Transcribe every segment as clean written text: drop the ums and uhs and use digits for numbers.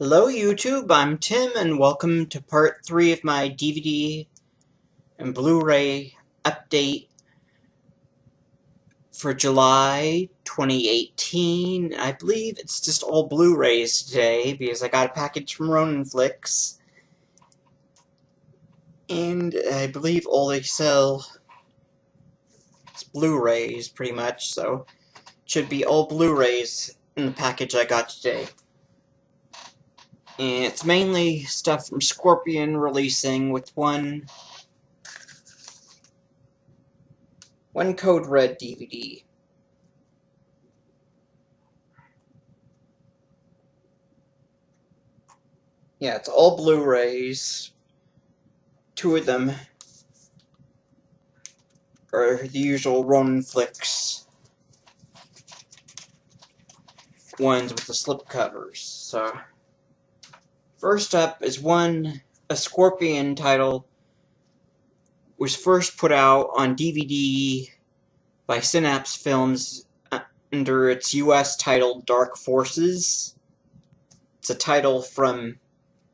Hello YouTube, I'm Tim and welcome to part 3 of my DVD and Blu-ray update for July 2018. I believe it's just all Blu-rays today because I got a package from Ronin Flix. And I believe all they sell is Blu-rays pretty much, so it should be all Blu-rays in the package I got today. And it's mainly stuff from Scorpion releasing with one Code Red DVD. Yeah, it's all Blu-rays. 2 of them are the usual Ronin Flix ones with the slipcovers. So, first up is a Scorpion title was first put out on DVD by Synapse Films under its US title Dark Forces. It's a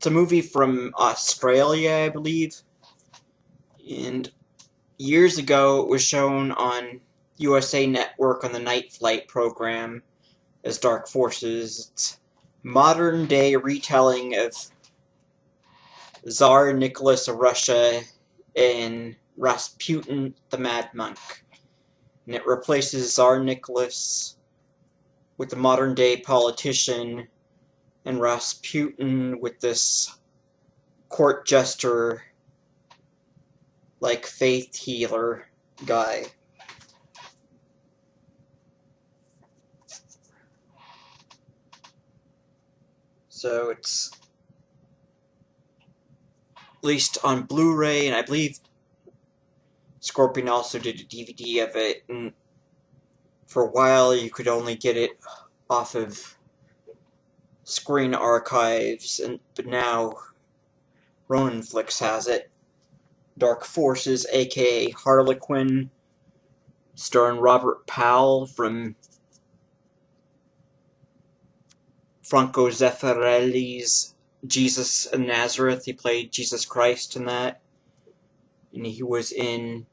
movie from Australia, I believe. And years ago, it was shown on USA Network on the Night Flight program as Dark Forces. It's a modern-day retelling of Tsar Nicholas of Russia and Rasputin the Mad Monk. And it replaces Tsar Nicholas with the modern-day politician and Rasputin with this court jester like faith healer guy. So it's released on Blu-ray, and I believe Scorpion also did a DVD of it, and for a while you could only get it off of Screen Archives, but now Ronin Flix has it. Dark Forces, aka Harlequin, starring Robert Powell from Franco Zeffirelli's Jesus of Nazareth. He played Jesus Christ in that. And he was in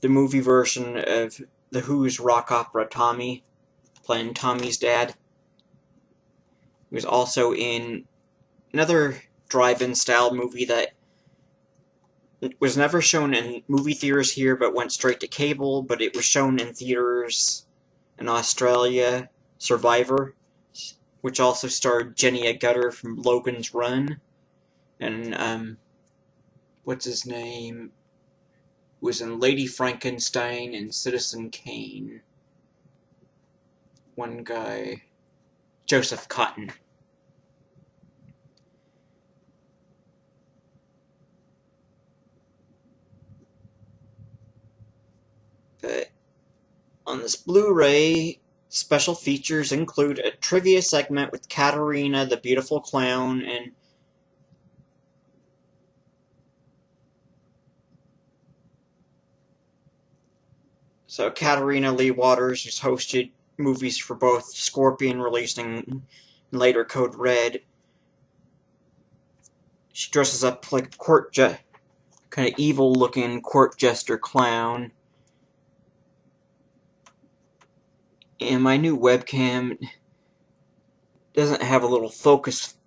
the movie version of The Who's rock opera Tommy, playing Tommy's dad. He was also in another drive-in style movie that was never shown in movie theaters here, but went straight to cable, but it was shown in theaters in Australia, Survivor, which also starred Jenny Agutter from Logan's Run, and, what's his name, was in Lady Frankenstein and Citizen Kane. One guy, Joseph Cotton. But on this Blu-ray, special features include a trivia segment with Katarina the Beautiful Clown, and so Katarina Lee Waters, who's hosted movies for both Scorpion releasing and later Code Red. She dresses up like a kind of evil-looking court jester clown. And my new webcam doesn't have a little focus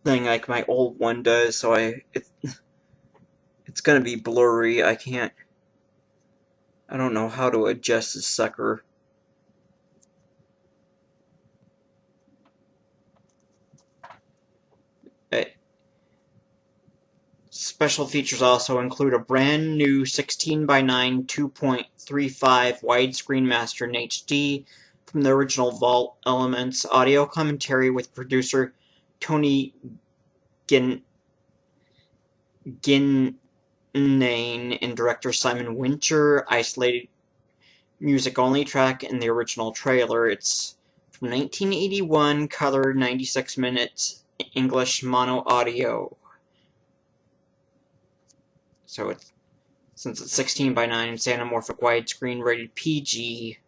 thing like my old one does, so it's gonna be blurry. I don't know how to adjust this sucker. Special features also include a brand new 16:9 2.35 widescreen master in HD from the original Vault Elements, audio commentary with producer Tony Ginnane and director Simon Wincher, isolated music-only track in the original trailer. It's from 1981, color 96 minutes, English mono audio. So since it's 16:9, it's anamorphic widescreen, rated PG.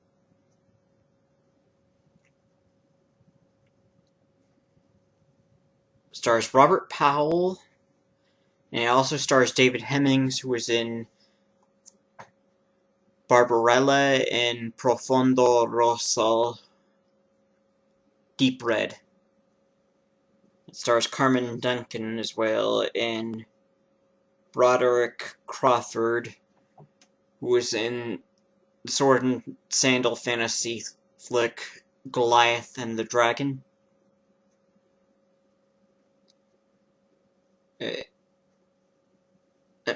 Stars Robert Powell, and it also stars David Hemmings, who was in Barbarella and Profondo Rosso, Deep Red. It stars Carmen Duncan as well, and Broderick Crawford, who was in the Sword and Sandal fantasy flick Goliath and the Dragon. Let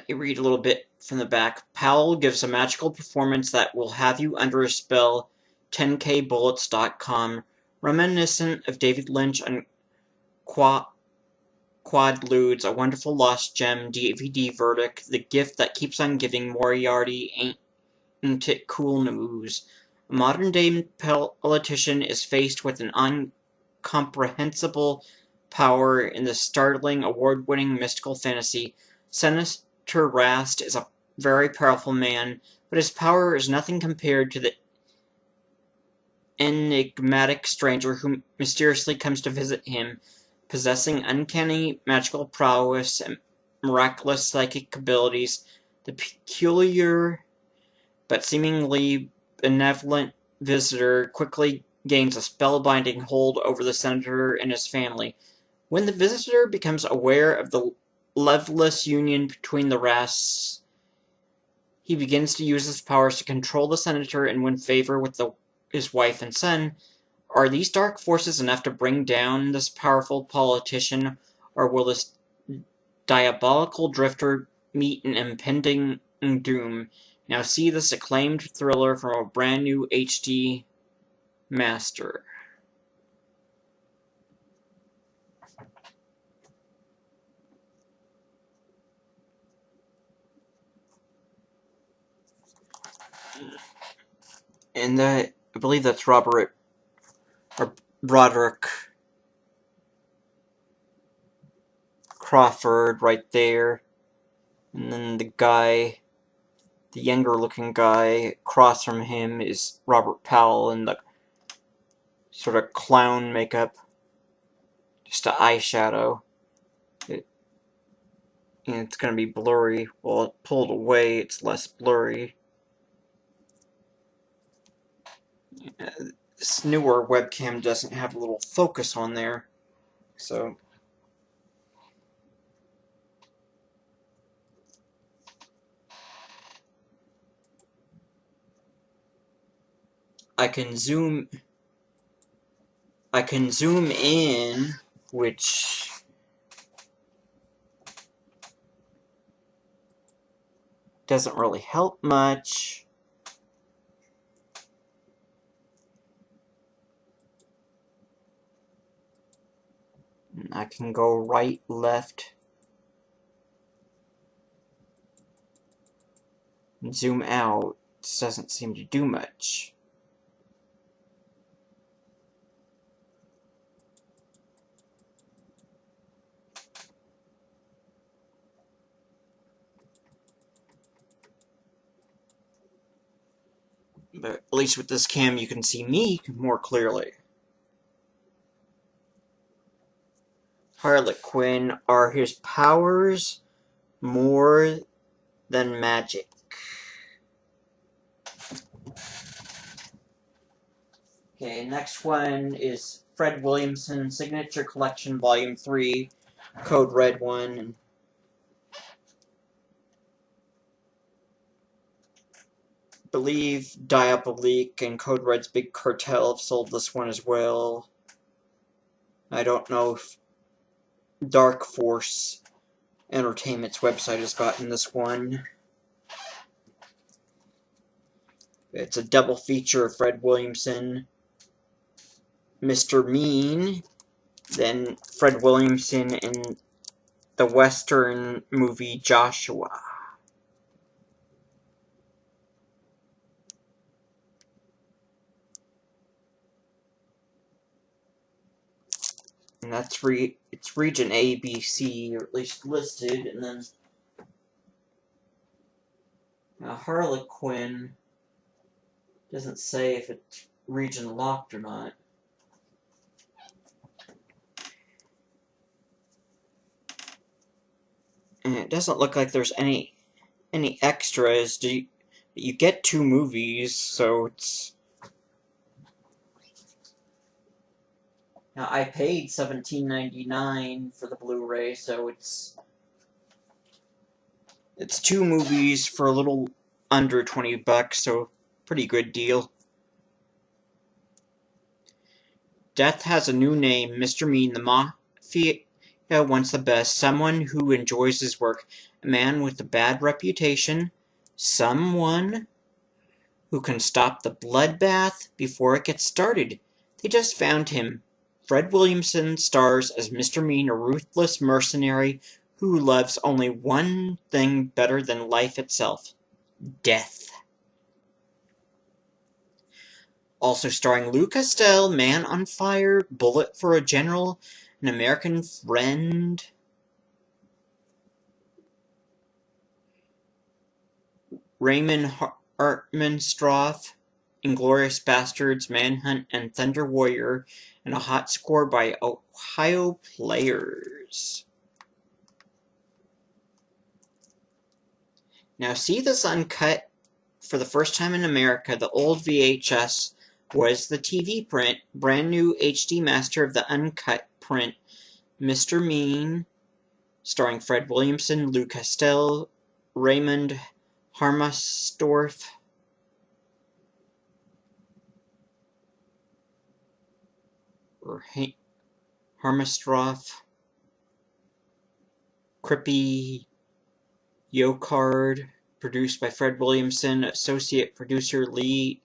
me read a little bit from the back. Powell gives a magical performance that will have you under a spell. 10kbullets.com, reminiscent of David Lynch on Quadludes, A Wonderful Lost Gem DVD verdict, The Gift That Keeps on Giving, Moriarty, Ain't It Cool News. A modern-day politician is faced with an incomprehensible power in the startling, award-winning mystical fantasy. Senator Rast is a very powerful man, but his power is nothing compared to the enigmatic stranger who mysteriously comes to visit him, possessing uncanny magical prowess and miraculous psychic abilities. The peculiar but seemingly benevolent visitor quickly gains a spellbinding hold over the senator and his family. When the visitor becomes aware of the loveless union between the Rasts, he begins to use his powers to control the senator and win favor with his wife and son. Are these dark forces enough to bring down this powerful politician, or will this diabolical drifter meet an impending doom? Now see this acclaimed thriller from a brand new HD master. And I believe that's Broderick Crawford right there. And then the younger looking guy across from him is Robert Powell in the sort of clown makeup. Just an eyeshadow. And it's going to be blurry. Well, pulled away, it's less blurry. This newer webcam doesn't have a little focus on there, so I can zoom in, which doesn't really help much. I can go right, left, and zoom out. This doesn't seem to do much. But at least with this cam you can see me more clearly. Harlequin, are his powers more than magic? Okay, next one is Fred Williamson, Signature Collection Volume 3, Code Red 1. I believe Diabolique and Code Red's Big Cartel have sold this one as well. I don't know if Dark Force Entertainment's website has gotten this one. It's a double feature of Fred Williamson, Mr. Mean, then Fred Williamson in the Western movie Joshua. And that's it's region A, B, C, or at least listed, and then Harlequin doesn't say if it's region locked or not. doesn't look like there's any extras. You get 2 movies, so it's... Now, I paid $17.99 for the Blu-ray, so it's 2 movies for a little under $20, so pretty good deal. Death has a new name, Mr. Mean, the Mafia wants the best, someone who enjoys his work, a man with a bad reputation, someone who can stop the bloodbath before it gets started. They just found him. Fred Williamson stars as Mr. Mean, a ruthless mercenary who loves only one thing better than life itself: death. Also starring Lou Castell, Man on Fire, Bullet for a General, An American Friend, Raymond Hartmannstroff, Inglourious Bastards, Manhunt, and Thunder Warrior, and a hot score by Ohio Players. Now, see this uncut for the first time in America. The old VHS was the TV print, brand new HD master of the uncut print. Mr. Mean, starring Fred Williamson, Lou Castell, Raymond Hartmannstroff, Crippy Yocard, produced by Fred Williamson, associate producer Lee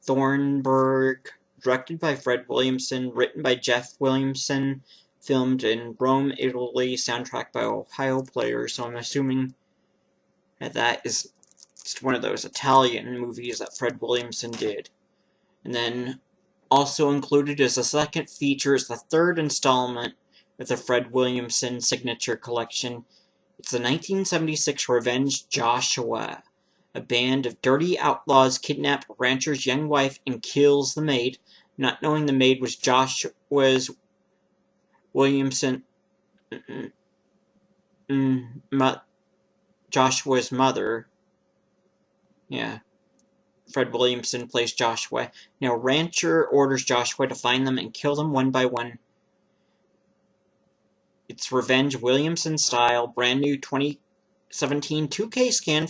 Thornburg, directed by Fred Williamson, written by Jeff Williamson, filmed in Rome, Italy, soundtrack by Ohio Players. So I'm assuming that is just one of those Italian movies that Fred Williamson did. And then also included as a second feature is the third installment of the Fred Williamson signature collection. It's the 1976 Revenge Joshua. A band of dirty outlaws kidnap a rancher's young wife and kills the maid, not knowing the maid was Joshua's Joshua's mother. Yeah. Fred Williamson plays Joshua. Now, rancher orders Joshua to find them and kill them one by one. It's Revenge Williamson style, brand new 2017 2K scan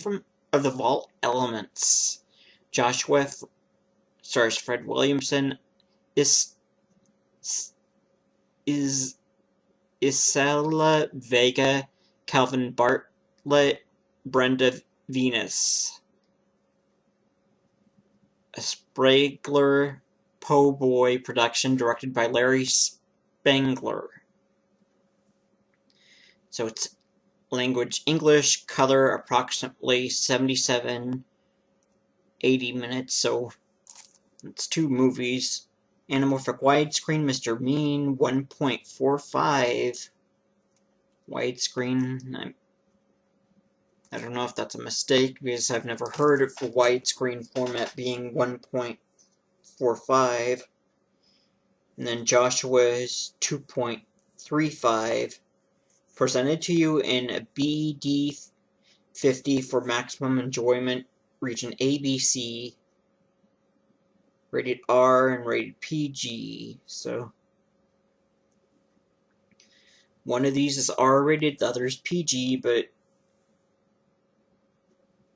of the Vault Elements. Joshua stars Fred Williamson, Isela Vega, Calvin Bartlett, Brenda Venus. A Spragler Po' Boy production directed by Larry Spangler. So it's language English, color approximately 77-80 minutes, so it's 2 movies. Anamorphic widescreen, Mr. Mean, 1.45 widescreen. I don't know if that's a mistake, because I've never heard of the widescreen format being 1.45. And then Joshua's 2.35. Presented to you in a BD50 for maximum enjoyment, region ABC, rated R and rated PG. So one of these is R-rated, the other is PG, but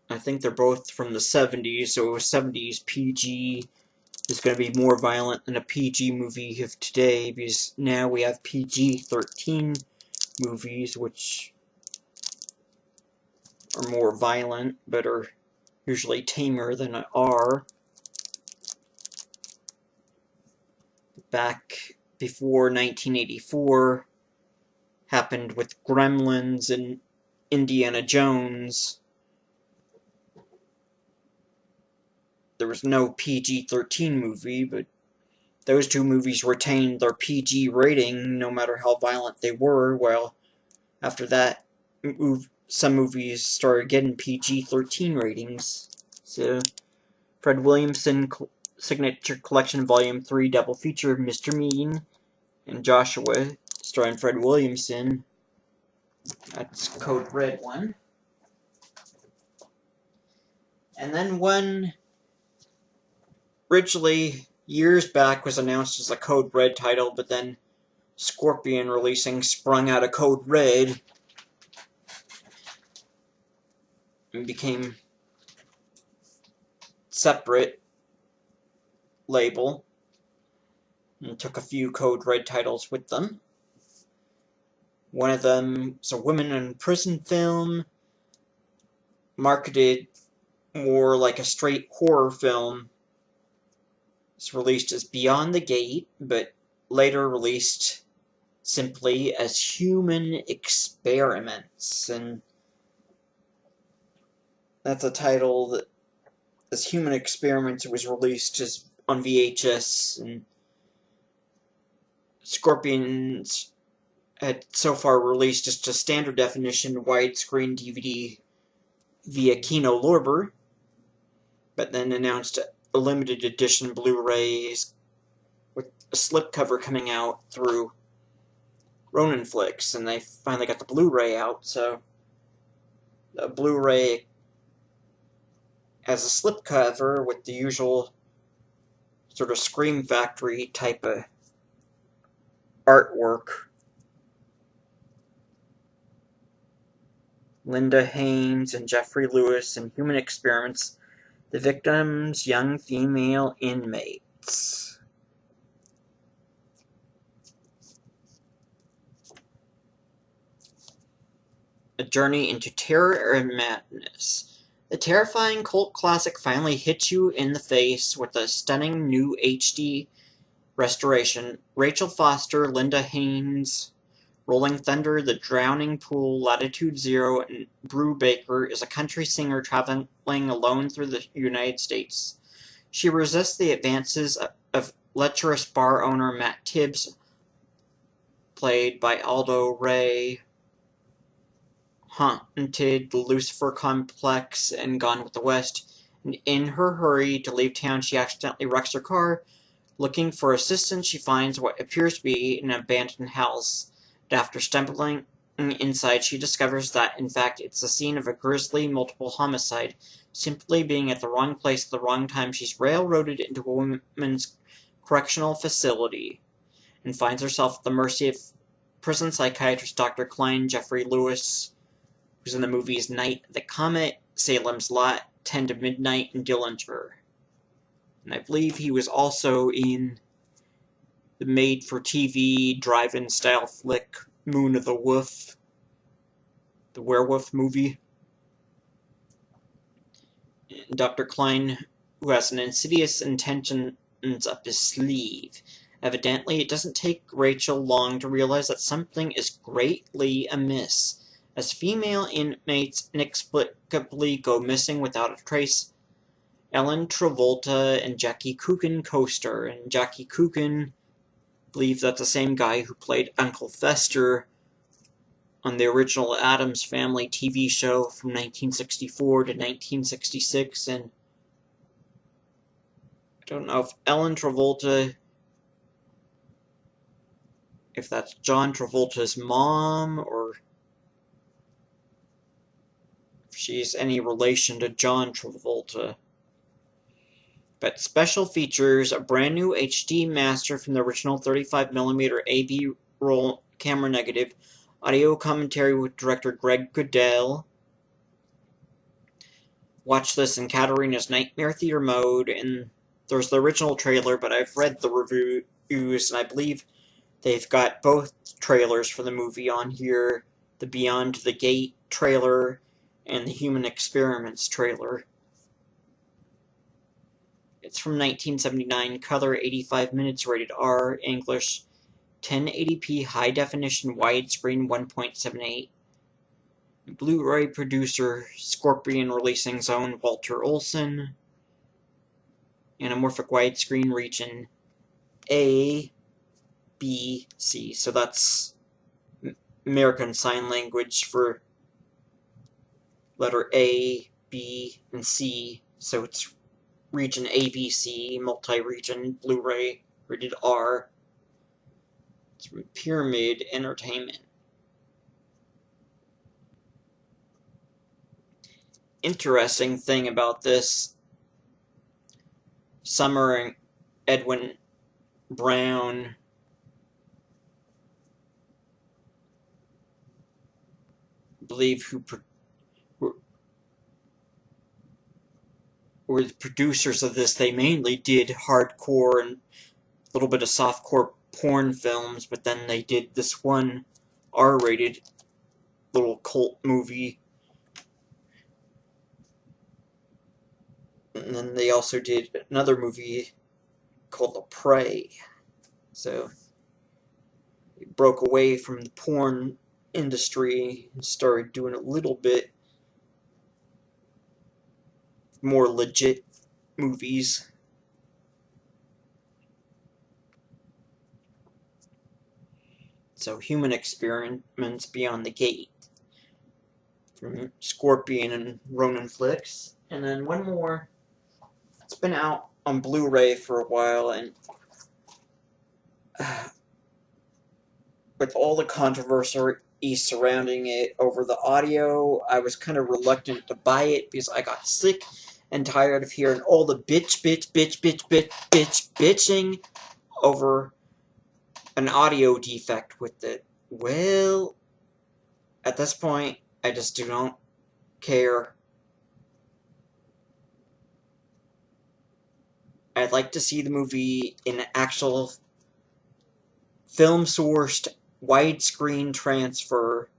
I think they're both from the 70s, so 70s PG is going to be more violent than a PG movie of today, because now we have PG-13 movies, which are more violent, but are usually tamer than an R. Back before 1984 happened with Gremlins and Indiana Jones. There was no PG-13 movie, but those 2 movies retained their PG rating no matter how violent they were. Well, after that, some movies started getting PG-13 ratings. So, Fred Williamson Signature Collection Volume 3 double feature, Mr. Mean and Joshua, starring Fred Williamson. That's Code Red one. And then one originally years back was announced as a Code Red title, but then Scorpion releasing sprung out of Code Red and became separate label and took a few Code Red titles with them. One of them is a women in prison film, marketed more like a straight horror film. It's released as Beyond the Gate, but later released simply as Human Experiments, and that's a title that, as Human Experiments, was released as on VHS, and Scorpions had so far released just a standard definition widescreen DVD via Kino Lorber, but then announced a limited edition Blu-rays with a slipcover coming out through Ronin Flix, and they finally got the Blu-ray out, so the Blu-ray has a slipcover with the usual sort of Scream Factory type of artwork. Linda Haynes and Jeffrey Lewis in Human Experiments, the victims' young female inmates. A journey into terror and madness. The terrifying cult classic finally hits you in the face with a stunning new HD restoration. Rachel Foster, Linda Haynes, Rolling Thunder, The Drowning Pool, Latitude Zero, and Brew Baker is a country singer traveling alone through the United States. She resists the advances of lecherous bar owner Matt Tibbs, played by Aldo Ray, haunted the Lucifer Complex and Gone with the West, and in her hurry to leave town she accidentally wrecks her car. Looking for assistance, she finds what appears to be an abandoned house. After stumbling inside, she discovers that, in fact, it's the scene of a grisly multiple homicide. Simply being at the wrong place at the wrong time, she's railroaded into a women's correctional facility and finds herself at the mercy of prison psychiatrist Dr. Klein, Jeffrey Lewis, who's in the movies Night at the Comet, Salem's Lot, 10 to Midnight, and Dillinger. And I believe he was also in the made-for-TV drive-in style flick Moon of the Wolf, the werewolf movie. And Dr. Klein, who has an insidious intentions up his sleeve. Evidently, it doesn't take Rachel long to realize that something is greatly amiss. As female inmates inexplicably go missing without a trace, Ellen Travolta and Jackie Coogan co-star, and Jackie Coogan, I believe that's the same guy who played Uncle Fester on the original Addams Family TV show from 1964 to 1966, and I don't know if Ellen Travolta, if that's John Travolta's mom, or if she's any relation to John Travolta. But special features a brand new HD master from the original 35mm AV roll camera negative, audio commentary with director Greg Goodell. Watch this in Katarina's Nightmare Theater mode, and there's the original trailer, but I've read the reviews, and I believe they've got both trailers for the movie on here, the Beyond the Gate trailer and the Human Experiments trailer. It's from 1979, color 85 minutes, rated R, English, 1080p high definition widescreen 1.78. Blu-ray producer Scorpion Releasing's own Walter Olson. Anamorphic widescreen region A, B, C. So that's American Sign Language for letter A, B, and C. So it's region ABC, multi-region, Blu-ray, rated R. It's from Pyramid Entertainment. interesting thing about this, Summer and Edwin Brown believe who were the producers of this. They mainly did hardcore and a little bit of softcore porn films, but then they did this one R-rated little cult movie. And then they also did another movie called The Prey. So they broke away from the porn industry and started doing a little bit more legit movies. So Human Experiments Beyond the Gate from Scorpion and Ronin Flix. And then one more. It's been out on Blu-ray for a while, and with all the controversy surrounding it over the audio, I was kind of reluctant to buy it because I got sick and tired of hearing all the bitching over an audio defect with it. Well, at this point, I just do not care. I'd like to see the movie in actual film-sourced widescreen transfer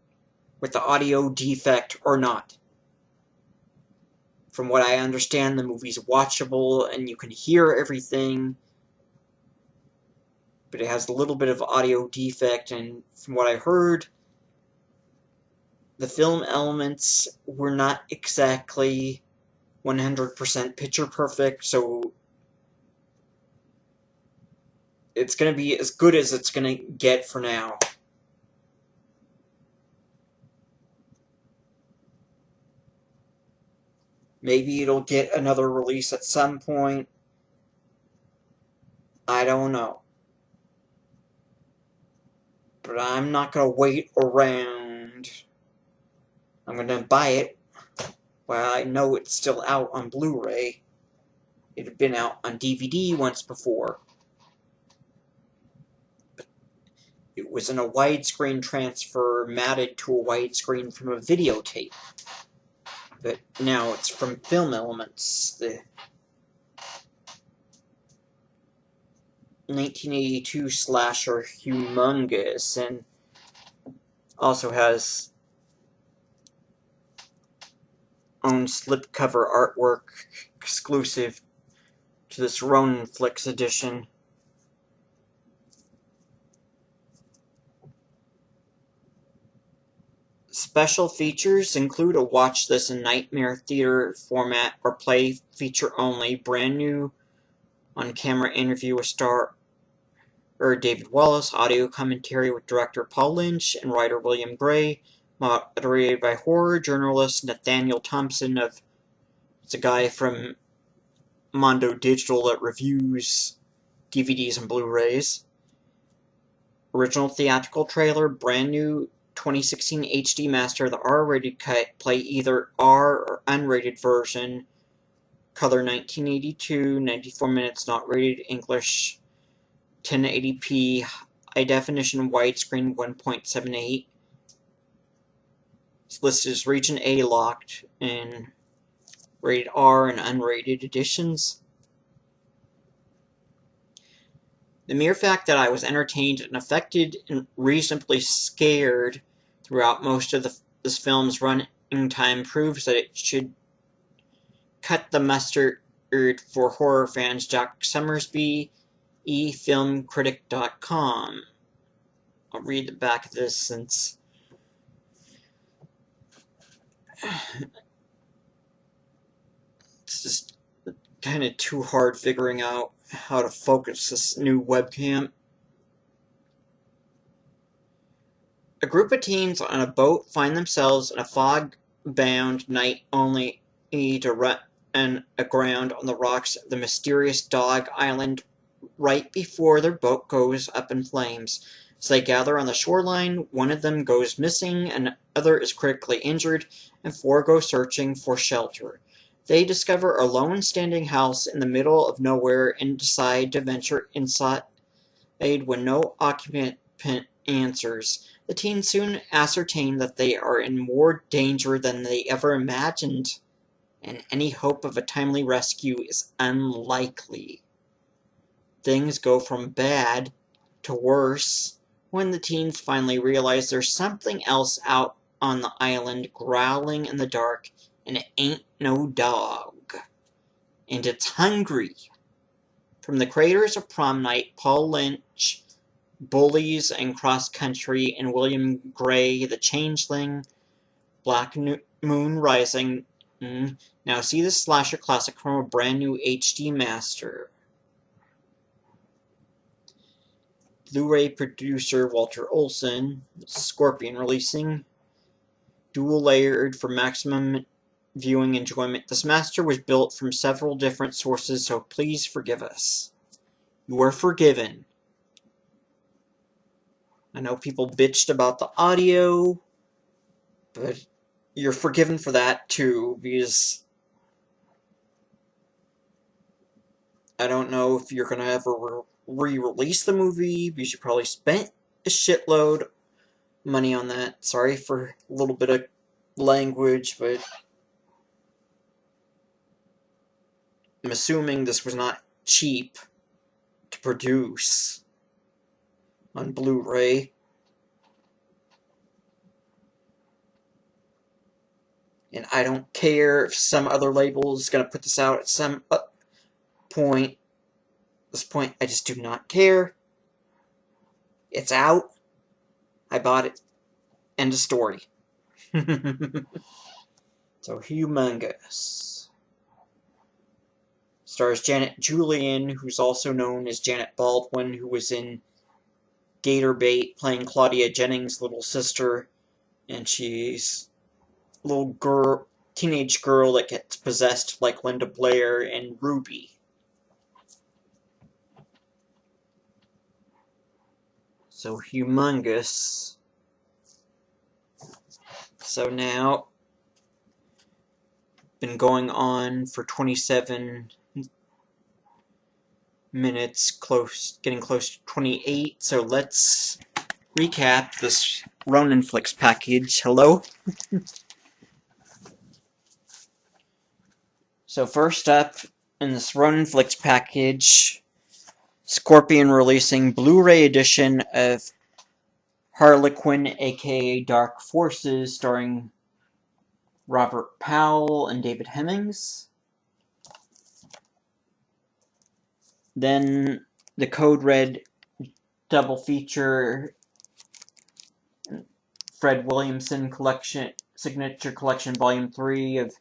with the audio defect or not. From what I understand, the movie's watchable and you can hear everything, but it has a little bit of audio defect, and from what I heard, the film elements were not exactly 100% picture perfect, so it's going to be as good as it's going to get for now. Maybe it'll get another release at some point. I don't know. But I'm not going to wait around. I'm going to buy it while I know it's still out on Blu-ray. It had been out on DVD once before. But it was in a widescreen transfer matted to a widescreen from a videotape. But now it's from film elements. The 1982 slasher Humongous, and also has own slipcover artwork exclusive to this Ronin Flix edition. Special features include a watch this in Nightmare Theater format or play feature only, brand new on-camera interview with star David Wallace, audio commentary with director Paul Lynch and writer William Gray, moderated by horror journalist Nathaniel Thompson. It's a guy from Mondo Digital that reviews DVDs and Blu-rays. Original theatrical trailer, brand new 2016 HD master, the R-rated cut, play either R or unrated version, color 1982, 94 minutes, not rated English, 1080p, high definition widescreen 1.78. It's listed as region A locked and rated R and unrated editions. The mere fact that I was entertained and affected and reasonably scared throughout most of this film's running time proves that it should cut the mustard for horror fans. Jack Summersby, efilmcritic.com. I'll read the back of this since it's just kind of too hard figuring out how to focus this new webcam. A group of teens on a boat find themselves in a fog-bound night only to run aground on the rocks of the mysterious Dog Island right before their boat goes up in flames. As they gather on the shoreline, one of them goes missing, another is critically injured, and 4 go searching for shelter. They discover a lone standing house in the middle of nowhere and decide to venture inside when no occupant answers. The teens soon ascertain that they are in more danger than they ever imagined, and any hope of a timely rescue is unlikely. Things go from bad to worse when the teens finally realize there's something else out on the island growling in the dark, and it ain't no dog. And it's hungry. From the creators of Prom Night, Paul Lynch, Bullies and Cross Country, and William Gray, The Changeling, Black Moon Rising. Now see this slasher classic from a brand new HD master. Blu-ray producer Walter Olson, Scorpion releasing, dual layered for maximum viewing enjoyment. This master was built from several different sources, so please forgive us. You are forgiven. I know people bitched about the audio, but you're forgiven for that too, because I don't know if you're gonna ever re-release the movie, because you probably spent a shitload of money on that. Sorry for a little bit of language, but I'm assuming this was not cheap to produce on Blu-ray. And I don't care if some other label is going to put this out at some point. At this point, I just do not care. It's out. I bought it. End of story. So, humongous. Stars Janet Julian, who's also known as Janet Baldwin, who was in Gator Bait, playing Claudia Jennings' little sister. And she's a little girl, teenage girl that gets possessed like Linda Blair and Ruby. So humongous. So now, been going on for 27 minutes, getting close to 28, so let's recap this Ronin Flix package. Hello? So first up, in this Ronin Flix package, Scorpion releasing Blu-ray edition of Harlequin, aka Dark Forces, starring Robert Powell and David Hemmings. Then the Code Red double feature, Fred Williamson collection, Signature Collection Volume 3 of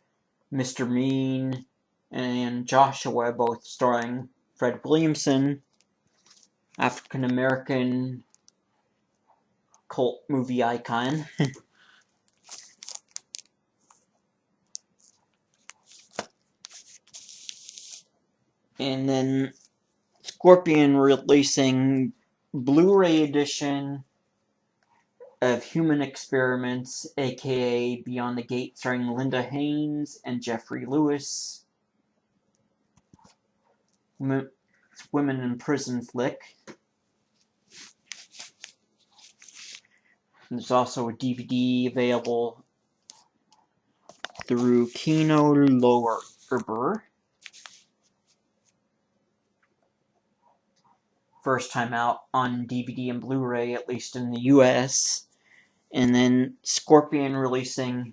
Mr. Mean and Joshua, both starring Fred Williamson, African-American cult movie icon. And then Scorpion releasing Blu-ray edition of Human Experiments, aka Beyond the Gate, starring Linda Haynes and Jeffrey Lewis. Women in Prison flick. And there's also a DVD available through Kino Lorber. First time out on DVD and Blu-ray, at least in the US. And then Scorpion releasing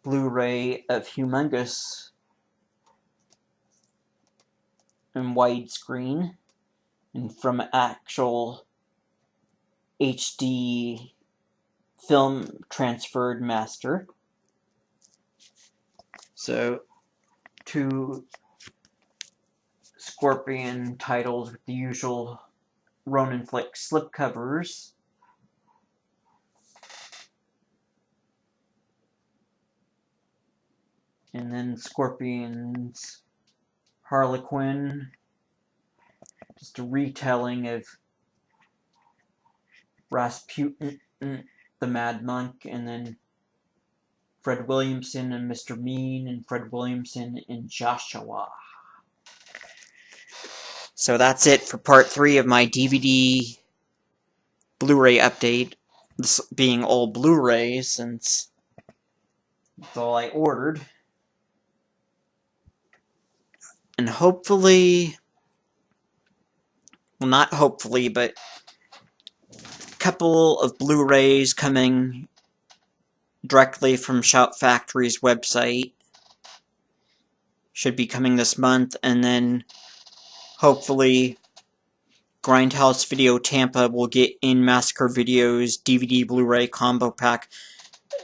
Blu-ray of Humongous in widescreen and from actual HD film transferred master. So, 2 Scorpion titles with the usual Ronin Flix slipcovers. And then Scorpion's Harlequin, just a retelling of Rasputin, the Mad Monk, and then Fred Williamson and Mr. Mean, and Fred Williamson and Joshua. So that's it for part 3 of my DVD Blu-ray update. This being all Blu-ray, since that's all I ordered. And hopefully, well, not hopefully, but a couple of Blu-rays coming directly from Shout Factory's website should be coming this month, and then hopefully Grindhouse Video Tampa will get in Massacre Video's DVD Blu-ray combo pack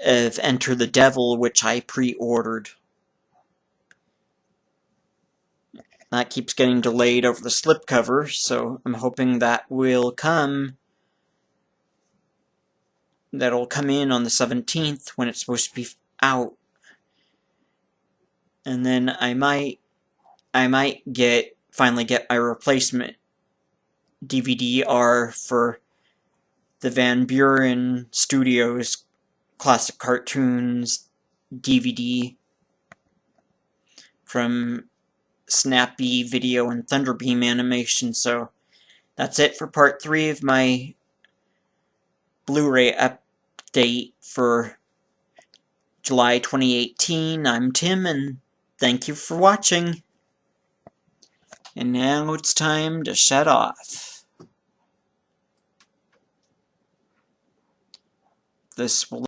of Enter the Devil, which I pre-ordered. That keeps getting delayed over the slipcover, so I'm hoping that will come. That'll come in on the 17th when it's supposed to be out. And then I might finally get my replacement DVD-R for the Van Buren Studios Classic Cartoons DVD from Snappy Video and Thunderbeam Animation. So that's it for part 3 of my Blu-ray update for July 2018. I'm Tim, and thank you for watching. And now it's time to shut off. This will